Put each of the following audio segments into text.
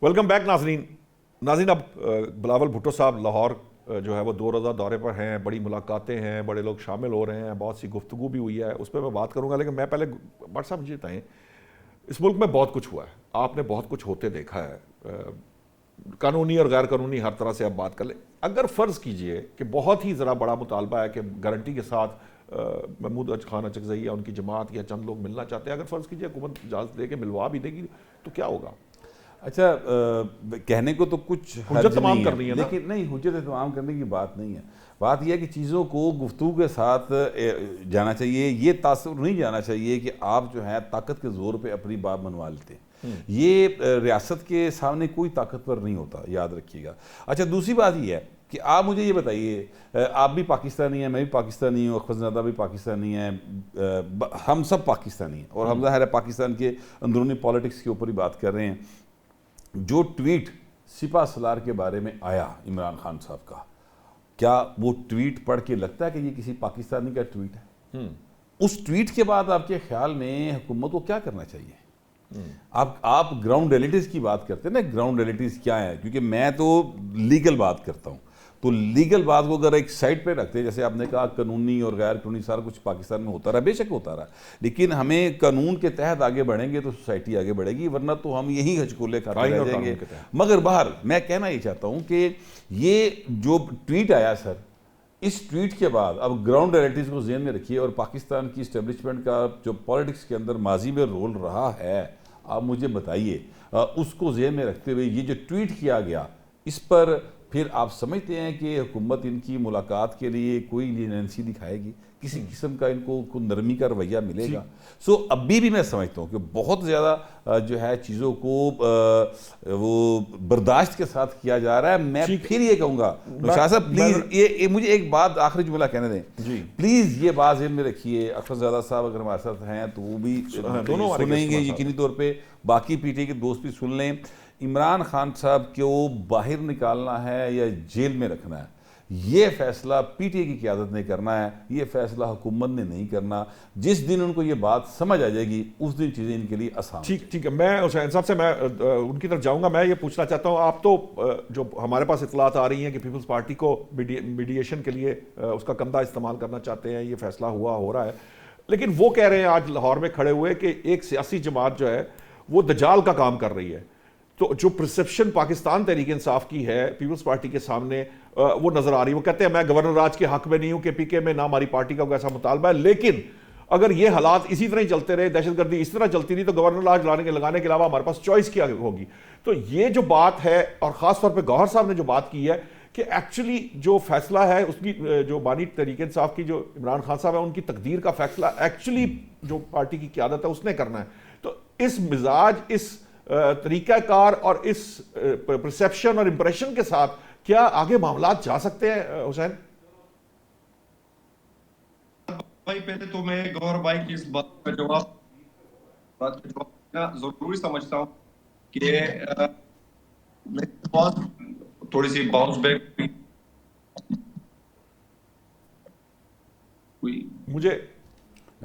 Welcome back ناظرین اب بلاول بھٹو صاحب لاہور جو ہے وہ 2 روزہ دورے پر ہیں، بڑی ملاقاتیں ہیں، بڑے لوگ شامل ہو رہے ہیں، بہت سی گفتگو بھی ہوئی ہے، اس پہ میں بات کروں گا. لیکن میں پہلے بٹ صاحب مجھے بتائیں، اس ملک میں بہت کچھ ہوا ہے، آپ نے بہت کچھ ہوتے دیکھا ہے، قانونی اور غیر قانونی ہر طرح سے آپ بات کر لیں. اگر فرض کیجئے کہ بہت ہی ذرا بڑا مطالبہ ہے کہ گارنٹی کے ساتھ محمود خان اچکزئی یا ان کی جماعت یا چند لوگ ملنا چاہتے ہیں، اگر فرض کیجئے حکومت اجازت دے کے ملوا بھی دے گی تو کیا ہوگا؟ اچھا، کہنے کو تو کچھ حجت تمام کرنی ہے نا، لیکن نہیں، حجت تمام کرنے کی بات نہیں ہے. بات یہ ہے کہ چیزوں کو گفتگو کے ساتھ جانا چاہیے. یہ تاثر نہیں جانا چاہیے کہ آپ جو ہے طاقت کے زور پہ اپنی بات منوا لیتے ہیں. یہ ریاست کے سامنے کوئی طاقتور نہیں ہوتا، یاد رکھیے گا. اچھا، دوسری بات یہ ہے کہ آپ مجھے یہ بتائیے، آپ بھی پاکستانی ہیں، میں بھی پاکستانی ہوں، اخوذ زادہ بھی پاکستانی ہیں، ہم سب پاکستانی ہیں، اور ہم ظاہر ہے پاکستان کے اندرونی پالیٹکس کے اوپر ہی بات کر رہے ہیں. جو ٹویٹ سپہ سالار کے بارے میں آیا عمران خان صاحب کا، کیا وہ ٹویٹ پڑھ کے لگتا ہے کہ یہ کسی پاکستانی کا ٹویٹ ہے؟ اس ٹویٹ کے بعد آپ کے خیال میں حکومت کو کیا کرنا چاہیے؟ آپ گراؤنڈ ریلیٹیز کی بات کرتے ہیں نا، گراؤنڈ ریلیٹیز کیا ہے؟ کیونکہ میں تو لیگل بات کرتا ہوں، تو لیگل بات کو اگر ایک سائڈ پہ رکھتے ہیں، جیسے آپ نے کہا قانونی اور غیر قانونی سارا کچھ پاکستان میں ہوتا رہا، بے شک ہوتا رہا، لیکن ہمیں قانون کے تحت آگے بڑھیں گے تو سوسائٹی آگے بڑھے گی، ورنہ تو ہم یہی ہچکولے کھاتے رہ جائیں گے. مگر باہر میں کہنا یہ چاہتا ہوں کہ یہ جو ٹویٹ آیا سر، اس ٹویٹ کے بعد اب گراؤنڈ ریلیٹیز کو ذہن میں رکھیے، اور پاکستان کی اسٹیبلشمنٹ کا جو پالیٹکس کے اندر ماضی میں رول رہا ہے، آپ مجھے بتائیے، اس کو ذہن میں رکھتے ہوئے یہ جو ٹویٹ کیا گیا، اس پر پھر آپ سمجھتے ہیں کہ حکومت ان کی ملاقات کے لیے کوئی لیننسی دکھائے گی، کسی قسم کا ان کو نرمی کا رویہ ملے گا؟ سو ابھی بھی میں سمجھتا ہوں کہ بہت زیادہ جو ہے چیزوں کو وہ برداشت کے ساتھ کیا جا رہا ہے. میں پھر یہ کہوں گا شاہ صاحب پلیز مجھے ایک بات آخری جملہ کہنے دیں، پلیز یہ بات ذہن میں رکھیے. اخوذ زادہ صاحب اگر ہمارے ساتھ ہیں تو وہ بھی سنیں گے یقینی طور پہ، باقی پی ٹی کے دوست بھی سن لیں. عمران خان صاحب کو باہر نکالنا ہے یا جیل میں رکھنا ہے، یہ فیصلہ پی ٹی اے کی قیادت نے کرنا ہے، یہ فیصلہ حکومت نے نہیں کرنا. جس دن ان کو یہ بات سمجھ آ جائے گی، اس دن چیزیں ان کے لیے آسان. ٹھیک ہے. میں حسین صاحب سے میں ان کی طرف جاؤں گا. میں یہ پوچھنا چاہتا ہوں، آپ تو جو ہمارے پاس اطلاعات آ رہی ہیں کہ پیپلز پارٹی کو میڈیشن کے لیے اس کا کندھا استعمال کرنا چاہتے ہیں، یہ فیصلہ ہو رہا ہے، لیکن وہ کہہ رہے ہیں آج لاہور میں کھڑے ہوئے کہ ایک سیاسی جماعت جو ہے وہ دجال کا کام کر رہی ہے. تو جو پرسپشن پاکستان تحریک انصاف کی ہے پیپلز پارٹی کے سامنے وہ نظر آ رہی ہے. وہ کہتے ہیں میں گورنر راج کے حق میں نہیں ہوں کہ پی کے میں نہ ہماری پارٹی کا کوئی ایسا مطالبہ ہے، لیکن اگر یہ حالات اسی طرح ہی چلتے رہے، دہشت گردی اس طرح چلتی رہی، تو گورنر راج لگانے کے علاوہ ہمارے پاس چوائس کیا ہوگی؟ تو یہ جو بات ہے، اور خاص طور پہ گوہر صاحب نے جو بات کی ہے کہ ایکچولی جو فیصلہ ہے اس کی جو بانی تحریک انصاف کی جو عمران خان صاحب ہے، ان کی تقدیر کا فیصلہ ایکچولی جو پارٹی کی قیادت ہے اس نے کرنا ہے. تو اس مزاج، اس طریقہ کار اور اس پرسیپشن اور امپریشن کے ساتھ کیا آگے معاملات جا سکتے ہیں حسین؟ بھائی پہلے تو میں گوہر بھائی کی اس بات کا جواب ضروری سمجھتا ہوں کہ میرے پاس تھوڑی سی باؤنس بیک ہوئی. مجھے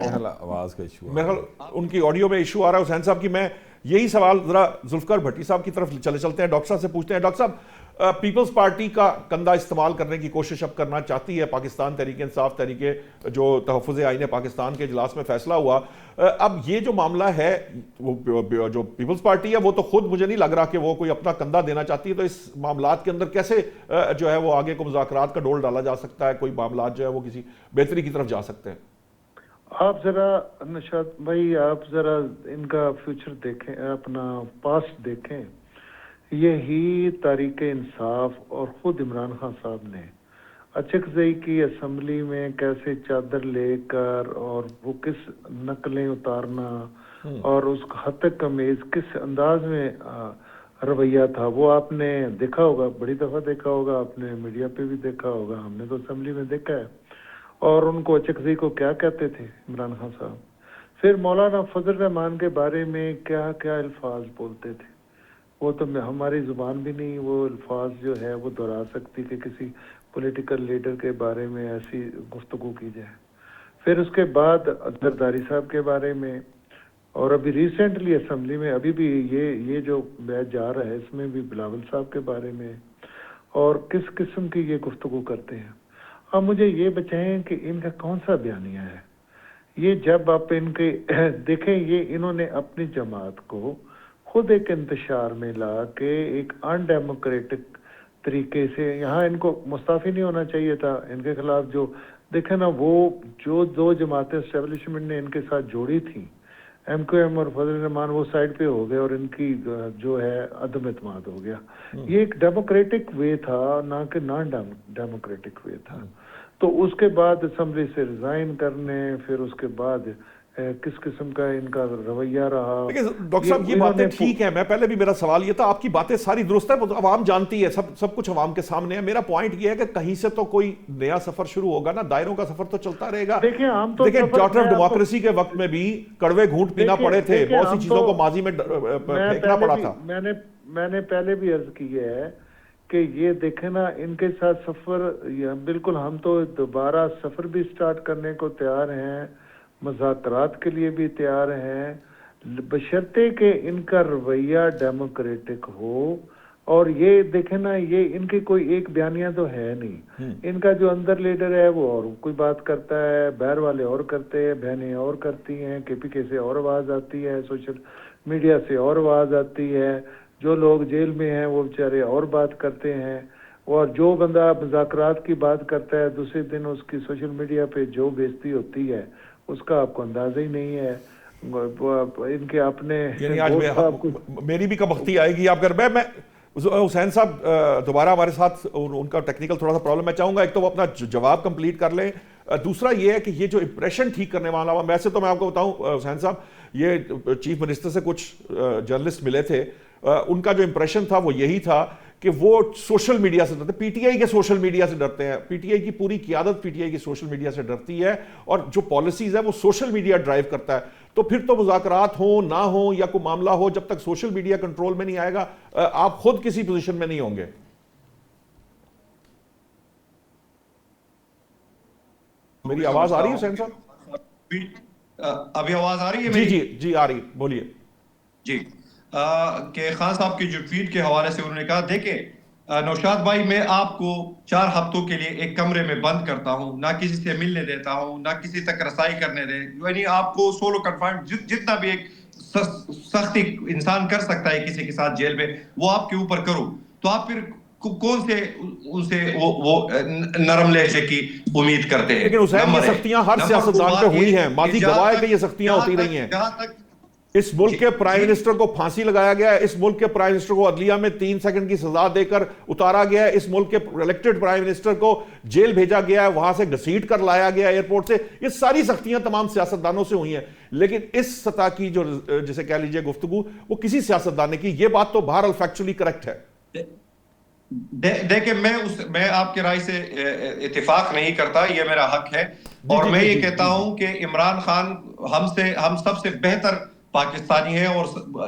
آواز کا ایشو میرے خیال ان کی آڈیو میں ایشو آ رہا ہے حسین صاحب کی. میں یہی سوال ذرا ذوالفقار بھٹی صاحب کی طرف چلتے ہیں، ڈاکٹر صاحب سے پوچھتے ہیں. ڈاکٹر صاحب، پیپلز پارٹی کا کندھا استعمال کرنے کی کوشش اب کرنا چاہتی ہے پاکستان تحریک انصاف، تحریک جو تحفظ آئین پاکستان کے اجلاس میں فیصلہ ہوا. اب یہ جو معاملہ ہے، وہ جو پیپلز پارٹی ہے وہ تو خود مجھے نہیں لگ رہا کہ وہ کوئی اپنا کندھا دینا چاہتی ہے. تو اس معاملات کے اندر کیسے جو ہے وہ آگے کو مذاکرات کا ڈول ڈالا جا سکتا ہے، کوئی معاملات جو ہے وہ کسی بہتری کی طرف جا سکتے ہیں؟ آپ ذرا نشاط بھائی، آپ ذرا ان کا فیوچر دیکھیں، اپنا پاسٹ دیکھیں. یہی تحریک انصاف اور خود عمران خان صاحب نے اچکزئی کی اسمبلی میں کیسے چادر لے کر اور وہ کس نقلیں اتارنا اور اس ہتک کمیز کس انداز میں رویہ تھا، وہ آپ نے دیکھا ہوگا، بڑی دفعہ دیکھا ہوگا، آپ نے میڈیا پہ بھی دیکھا ہوگا، ہم نے تو اسمبلی میں دیکھا ہے. اور ان کو اچکزئی کو کیا کہتے تھے عمران خان صاحب. پھر مولانا فضل الرحمان کے بارے میں کیا کیا الفاظ بولتے تھے، وہ تو ہماری زبان بھی نہیں وہ الفاظ جو ہے وہ دہرا سکتی کہ کسی پولیٹیکل لیڈر کے بارے میں ایسی گفتگو کی جائے. پھر اس کے بعد زرداری صاحب کے بارے میں اور ابھی ریسنٹلی اسمبلی میں ابھی بھی یہ جو بیچ جا رہا ہے اس میں بھی بلاول صاحب کے بارے میں اور کس قسم کی یہ گفتگو کرتے ہیں. اب مجھے یہ بتائیں کہ ان کا کون سا بیانیہ ہے یہ؟ جب آپ ان کے دیکھیں یہ انہوں نے اپنی جماعت کو خود ایک انتشار میں لا کے ایک ان ڈیموکریٹک طریقے سے، یہاں ان کو مستعفی نہیں ہونا چاہیے تھا، ان کے خلاف جو دیکھیں نا وہ جو دو جماعتیں اسٹیبلشمنٹ نے ان کے ساتھ جوڑی تھیں، ایم کیو ایم اور فضل الرحمان، وہ سائڈ پہ ہو گئے اور ان کی جو ہے عدم اعتماد ہو گیا. یہ ایک ڈیموکریٹک وے تھا نہ کہ نان ڈیموکریٹک وے تھا. تو اس کے بعد اسمبلی سے ریزائن کرنے، پھر اس کے بعد کس قسم کا ان کا رویہ رہا. ڈاکٹر صاحب یہ باتیں ٹھیک ہیں، میں پہلے بھی میرا سوال یہ تھا، آپ کی باتیں ساری درست ہے، عوام جانتی ہے، سب کچھ عوام کے سامنے ہے. میرا پوائنٹ یہ ہے کہ کہیں سے تو کوئی نیا سفر شروع ہوگا نا، دائروں کا سفر تو چلتا رہے گا. دیکھیں ڈاکٹر آف ڈیموکریسی کے وقت میں بھی کڑوے گھونٹ پینا پڑے تھے، بہت سی چیزوں کو ماضی میں پھینکنا پڑا تھا. میں نے پہلے بھی عرض کی ہے کہ یہ دیکھیں نا ان کے ساتھ سفر، بالکل ہم تو دوبارہ سفر بھی سٹارٹ کرنے کو تیار ہیں، مذاکرات کے لیے بھی تیار ہیں، بشرطے کہ ان کا رویہ ڈیموکریٹک ہو. اور یہ دیکھیں نا یہ ان کی کوئی ایک بیانیہ تو ہے نہیں، ان کا جو اندر لیڈر ہے وہ اور کوئی بات کرتا ہے، باہر والے اور کرتے ہیں، بہنیں اور کرتی ہیں، کے پی کے سے اور آواز آتی ہے، سوشل میڈیا سے اور آواز آتی ہے، جو لوگ جیل میں ہیں وہ بیچارے اور بات کرتے ہیں، اور جو بندہ مذاکرات کی بات کرتا ہے دوسرے دن اس کی سوشل میڈیا پہ جو بےزتی ہوتی ہے اس کا آپ کو اندازہ ہی نہیں ہے. ان کے اپنے یعنی آج میری بھی کبختی آئے گی. آپ گھر میں حسین صاحب دوبارہ ہمارے ساتھ، ان کا ٹیکنیکل تھوڑا سا پرابلم، میں چاہوں گا ایک تو وہ اپنا جواب کمپلیٹ کر لیں، دوسرا یہ ہے کہ یہ جو امپریشن ٹھیک کرنے والا، ویسے تو میں آپ کو بتاؤں حسین صاحب، یہ چیف منسٹر سے کچھ جرنلسٹ ملے تھے، ان کا جو امپریشن تھا وہ یہی تھا کہ وہ سوشل میڈیا سے ڈرتے، پی ٹی آئی کے سوشل میڈیا سے ڈرتے ہیں، پی ٹی آئی کی پوری قیادت پی ٹی آئی کی سوشل میڈیا سے ڈرتی ہے، اور جو پالیسیز ہے وہ سوشل میڈیا ڈرائیو کرتا ہے. تو پھر تو مذاکرات ہوں نہ ہوں یا کوئی معاملہ ہو، جب تک سوشل میڈیا کنٹرول میں نہیں آئے گا آپ خود کسی پوزیشن میں نہیں ہوں گے. میری آواز آ رہی ہے حسین صاحب؟ ابھی آواز آ رہی ہے؟ جی جی جی آ رہی، بولیے. جی کہ خان صاحب کی جو ٹویٹ کے حوالے سے انہوں نے کہا، دیکھیں نوشاد بھائی، میں آپ کو 4 ہفتوں کے لیے ایک کمرے میں بند کرتا ہوں، نہ کسی سے ملنے دیتا ہوں، نہ کسی تک رسائی کرنے دے، یعنی آپ کو سولو کنفائنڈ جتنا بھی ایک سختی انسان کر سکتا ہے کسی کے ساتھ جیل میں، وہ آپ کے اوپر کرو. تو آپ پھر کون سے ان سے وہ نرم لہجے کی امید کرتے ہیں؟ لیکن حسین یہ سختیاں ہر سیاستدان پہ ہوئی ہیں، ماضی گواہ ہے کہ یہ سختیاں ہوتی رہی ہیں. اس ملک کے پرائم منسٹر کو پھانسی لگایا گیا ہے، اس ملک کے پرائم منسٹر کو عدلیہ میں 3 سیکنڈ کی سزا دے کر اتارا گیا ہے، اس ملک کے الیکٹڈ پرائم منسٹر کو جیل بھیجا گیا ہے، وہاں سے گھسیٹ کر لایا گیا ایئرپورٹ سے. یہ ساری سختیاں تمام سیاستدانوں سے ہوئی ہیں، لیکن اس سطح کی جو جسے کہہ لیجئے گفتگو وہ کسی سیاستدان نے کی. یہ بات تو بہرحال فیکچولی کریکٹ ہے. دیکھیں میں آپ کے رائے سے اتفاق نہیں کرتا، یہ میرا حق ہے، اور میں یہ کہتا ہوں کہ عمران خان ہم سب سے بہتر پاکستانی ہے اور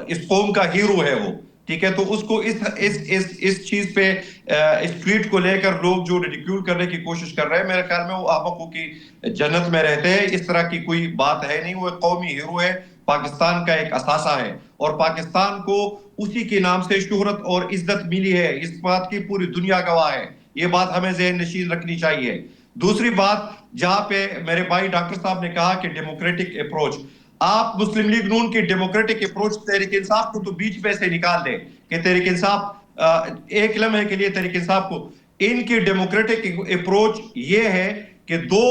اس قوم کا ہیرو ہے وہ، ٹھیک ہے. تو اس کو اس چیز پہ اس ٹویٹ کو لے کر لوگ جو ریڈیکیول کرنے کی کوشش کر رہے ہیں، میرے خیال میں وہ احمقوں کی جنت میں رہتے ہیں. اس طرح کی کوئی بات ہے نہیں، وہ ایک قومی ہیرو ہے، پاکستان کا ایک اثاثہ ہے، اور پاکستان کو اسی کے نام سے شہرت اور عزت ملی ہے. اس بات کی پوری دنیا گواہ ہے، یہ بات ہمیں ذہن نشین رکھنی چاہیے. دوسری بات، جہاں پہ میرے بھائی ڈاکٹر صاحب نے کہا کہ ڈیموکریٹک اپروچ، آپ مسلم لیگ نون کی ڈیموکریٹک اپروچ تحریک انصاف کو تو بیچ پہ سے نکال دیں کہ تحریک انصاف ایک لمحے کے لیے تحریک انصاف کو، ان کی ڈیموکریٹک اپروچ یہ ہے کہ 2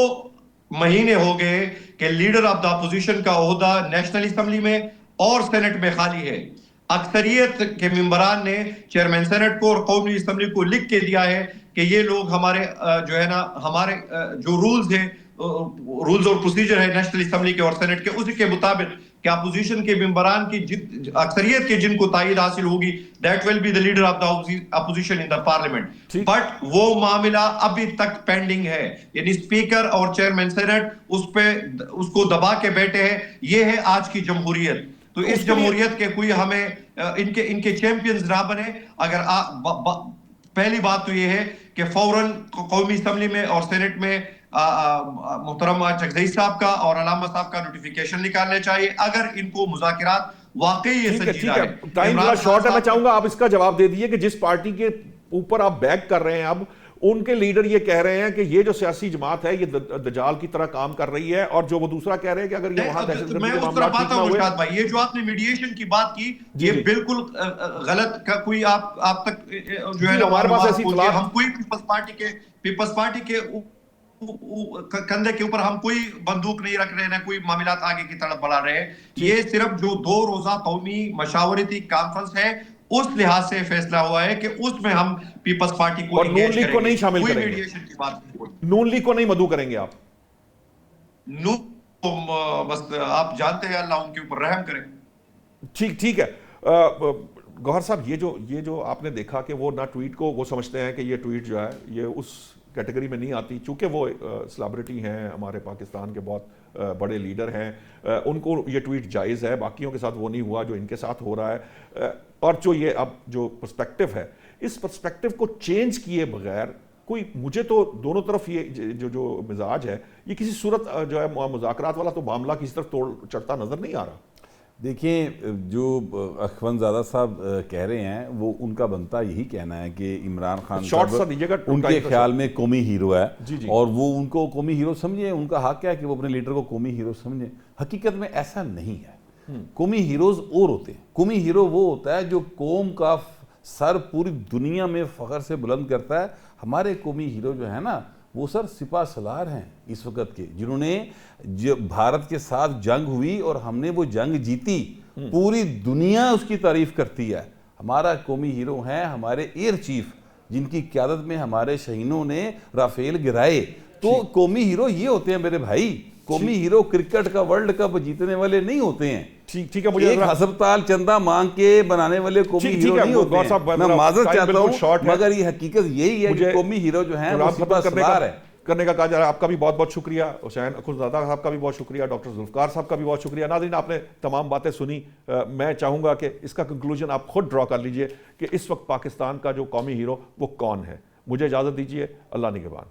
مہینے ہو گئے کہ لیڈر آف دا اپوزیشن کا عہدہ نیشنل اسمبلی میں اور سینٹ میں خالی ہے. اکثریت کے ممبران نے چیئرمین سینٹ کو اور قومی اسمبلی کو لکھ کے دیا ہے کہ یہ لوگ ہمارے جو ہے نا ہمارے جو رولز اور پروسیجر ہے نیشنل اسمبلی کے اور سینٹ کے، اسی کے مطابق کہ اپوزیشن کے ممبران کی اکثریت کے جن کو تائید حاصل ہوگی that will be the leader of the opposition in the parliament. But وہ معاملہ ابھی تک پینڈنگ ہے، یعنی اسپیکر اور چیئرمین سینٹ اس کو دبا کے بیٹھے ہیں. یہ ہے آج کی جمہوریت. تو اس جمہوریت کے کوئی ہمیں ان کے چیمپئنز نہ بنے. اگر پہلی بات تو یہ ہے کہ فوراً قومی اسمبلی میں اور سینٹ میں محترم جگزئی صاحب کا اور علامہ صاحب کا نوٹیفیکیشن نکالنے چاہیے اگر ان کو مذاکرات واقعی یہ سنجیدہ ہے. ٹائم بڑا شارٹ ہے, میں چاہوں گا آپ اس کا جواب دے دیجئے کہ جس پارٹی کے اوپر آپ بیک کر رہے ہیں اب ان کے لیڈر یہ کہہ رہے ہیں کہ یہ جو سیاسی جماعت ہے یہ دجال کی طرح کام کر رہی ہے, اور جو وہ دوسرا کہہ رہے ہیں کہ اگر یہ وہاں دہشت گردی کے معاملات ٹھیک نہ ہوئے. بھائی یہ جو آپ نے میڈیشن کی بات کی یہ بالکل غلط, کوئی آپ تک جو ہے ہمارے پاس ایسی اطلاعات, ہم کوئی پیپلز پارٹی کے کندھے کے اوپر ہم کوئی بندوق نہیں رکھ رہے ہیں, کوئی معاملات آگے کی طرف بڑھا رہے ہیں. یہ صرف جو 2 روزہ قومی مشاورتی کانفرنس ہے اس لحاظ سے فیصلہ ہوا ہے کہ اس میں ہم پیپلز پارٹی کو اور نون لیگ کو نہیں شامل کریں گے, نون لیگ کو نہیں مدعو کریں گے آپ؟ بس آپ جانتے ہیں اللہ ان کے اوپر رحم کرے. ٹھیک ہے. گوہر صاحب یہ جو آپ نے دیکھا کہ وہ نہ ٹویٹ کو وہ سمجھتے ہیں کہ یہ ٹویٹ جو ہے یہ اس کیٹیگری میں نہیں آتی, چونکہ وہ سیلیبریٹی ہیں, ہمارے پاکستان کے بہت بڑے لیڈر ہیں, ان کو یہ ٹویٹ جائز ہے, باقیوں کے ساتھ وہ نہیں ہوا جو ان کے ساتھ ہو رہا ہے. اور جو یہ اب جو پرسپیکٹو ہے اس پرسپیکٹو کو چینج کیے بغیر کوئی, مجھے تو دونوں طرف یہ جو مزاج ہے یہ کسی صورت جو ہے مذاکرات والا تو معاملہ کسی طرف توڑ چڑھتا نظر نہیں آ رہا. دیکھیں جو اخوان زادہ صاحب کہہ رہے ہیں وہ ان کا بنتا یہی کہنا ہے کہ عمران خان ان کے خیال میں قومی ہیرو ہے, اور وہ ان کو قومی ہیرو سمجھیں, ان کا حق ہے کہ وہ اپنے لیڈر کو قومی ہیرو سمجھیں. حقیقت میں ایسا نہیں ہے. قومی ہیروز اور ہوتے ہیں. قومی ہیرو وہ ہوتا ہے جو قوم کا سر پوری دنیا میں فخر سے بلند کرتا ہے. ہمارے قومی ہیرو جو ہے نا وہ سر سپاہ سالار ہیں اس وقت کے, جنہوں نے بھارت کے ساتھ جنگ ہوئی اور ہم نے وہ جنگ جیتی, پوری دنیا اس کی تعریف کرتی ہے. ہمارا قومی ہیرو ہیں ہمارے ایئر چیف جن کی قیادت میں ہمارے شہینوں نے رافیل گرائے. تو قومی ہیرو یہ ہوتے ہیں میرے بھائی. قومی ہیرو کرکٹ کا ورلڈ کپ جیتنے والے نہیں ہوتے ہیں. ٹھیک ہے, مجھے ایک ہسپتال چندہ مانگ کے بنانے والے قومی ہیرو نہیں ہوتے ہیں. میں معذرت چاہتا ہوں مگر یہ حقیقت یہی ہے کہ قومی ہیرو جو ہیں وہ سپاہ سالار ہے. کرنے کا کہا جا رہا ہے. آپ کا بھی بہت بہت شکریہ, حسین اخوندزادہ صاحب کا بھی بہت شکریہ, ڈاکٹر ذوالفقار صاحب کا بھی بہت شکریہ. ناظرین آپ نے تمام باتیں سنی. میں چاہوں گا کہ اس کا کنکلوژن آپ خود ڈرا کر لیجئے کہ اس وقت پاکستان کا جو قومی ہیرو وہ کون ہے. مجھے اجازت دیجیے, اللہ نگہبان.